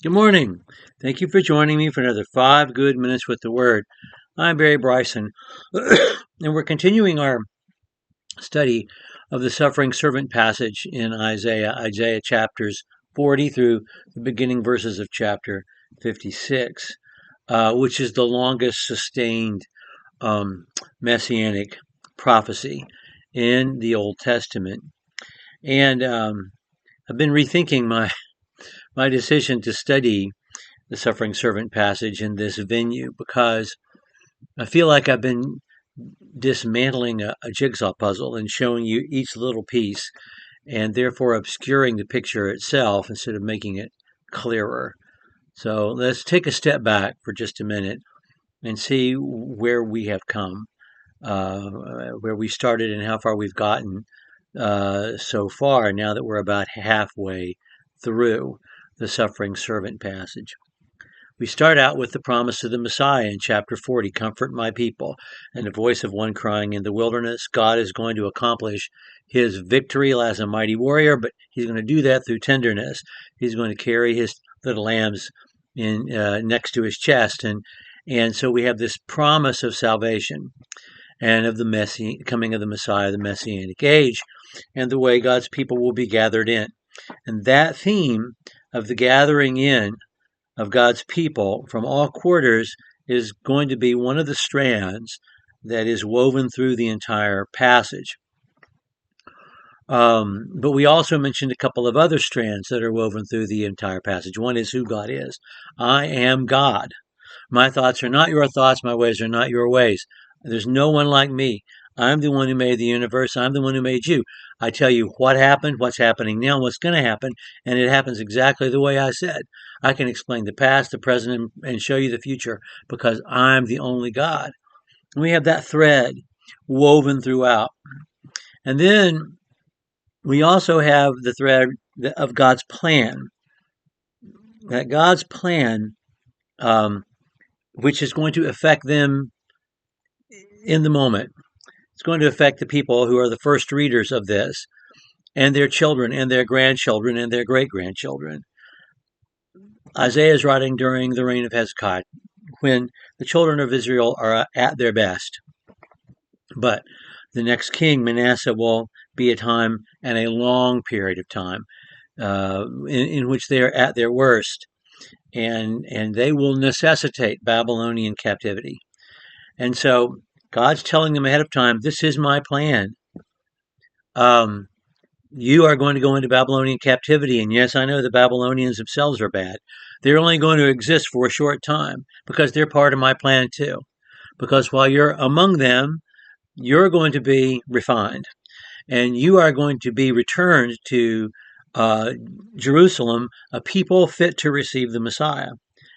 Good morning. Thank you for joining me for another 5 good minutes with the Word. I'm Barry Bryson, and we're continuing our study of the suffering servant passage in Isaiah chapters 40 through the beginning verses of chapter 56, which is the longest sustained messianic prophecy in the Old Testament. And I've been rethinking my decision to study the suffering servant passage in this venue because I feel like I've been dismantling a jigsaw puzzle and showing you each little piece and therefore obscuring the picture itself instead of making it clearer. So let's take a step back for just a minute and see where we have come, where we started and how far we've gotten so far now that we're about halfway through the suffering servant passage. We start out with the promise of the Messiah in chapter 40, comfort my people, and the voice of one crying in the wilderness. God is going to accomplish his victory as a mighty warrior, but he's going to do that through tenderness. He's going to carry his little lambs in next to his chest, and so we have this promise of salvation and of the coming of the Messiah, the Messianic age, and the way God's people will be gathered in. And that theme of the gathering in of God's people from all quarters is going to be one of the strands that is woven through the entire passage. But we also mentioned a couple of other strands that are woven through the entire passage. One is who God is. I am God. My thoughts are not your thoughts. My ways are not your ways. There's no one like me. I'm the one who made the universe. I'm the one who made you. I tell you what happened, what's happening now, what's going to happen, and it happens exactly the way I said. I can explain the past, the present, and show you the future because I'm the only God. And we have that thread woven throughout. And then we also have the thread of God's plan. That God's plan, which is going to affect them in the moment. It's going to affect the people who are the first readers of this, and their children, and their grandchildren, and their great grandchildren. Isaiah is writing during the reign of Hezekiah, when the children of Israel are at their best. But the next king, Manasseh, will be a time and a long period of time in which they are at their worst, and they will necessitate Babylonian captivity. And so God's telling them ahead of time, this is my plan. You are going to go into Babylonian captivity. And yes, I know the Babylonians themselves are bad. They're only going to exist for a short time because they're part of my plan too. Because while you're among them, you're going to be refined and you are going to be returned to Jerusalem, a people fit to receive the Messiah.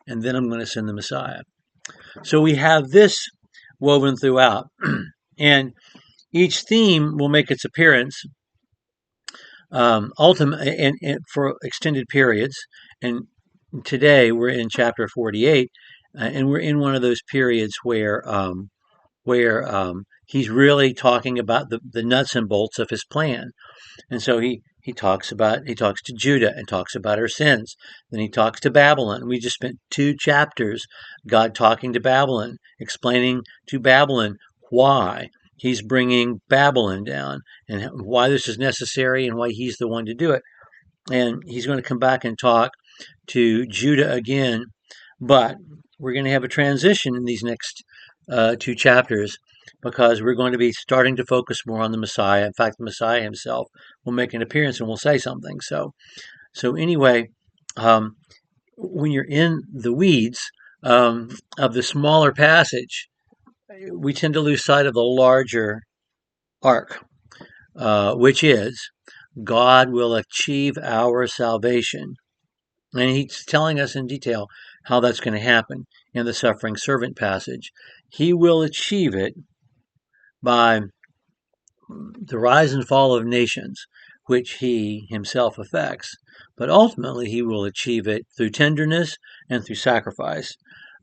And then I'm going to send the Messiah. So we have this woven throughout. And each theme will make its appearance ultimately and for extended periods. And today we're in chapter 48, and we're in one of those periods where he's really talking about the nuts and bolts of his plan. And so he talks to Judah and talks about her sins. Then he talks to Babylon. We just spent 2 chapters, God talking to Babylon, explaining to Babylon why he's bringing Babylon down and why this is necessary and why he's the one to do it. And he's going to come back and talk to Judah again, but we're going to have a transition in these next 2 chapters because we're going to be starting to focus more on the Messiah. In fact, the Messiah himself will make an appearance and will say something. So anyway, when you're in the weeds of the smaller passage, we tend to lose sight of the larger arc, which is God will achieve our salvation. And he's telling us in detail how that's going to happen in the suffering servant passage. He will achieve it by the rise and fall of nations, which he himself affects. But ultimately, he will achieve it through tenderness and through sacrifice.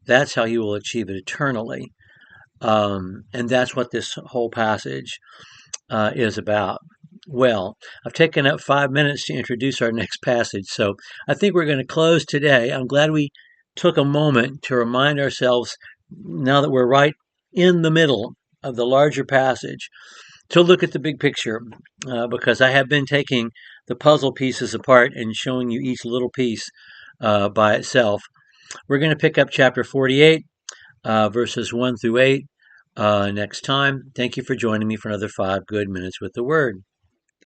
That's how he will achieve it eternally. And that's what this whole passage is about. Well, I've taken up 5 minutes to introduce our next passage, so I think we're going to close today. I'm glad we took a moment to remind ourselves, now that we're right in the middle of the larger passage, to look at the big picture, because I have been taking the puzzle pieces apart and showing you each little piece by itself. We're going to pick up chapter 48, verses 1 through 8 next time. Thank you for joining me for another 5 good minutes with the Word.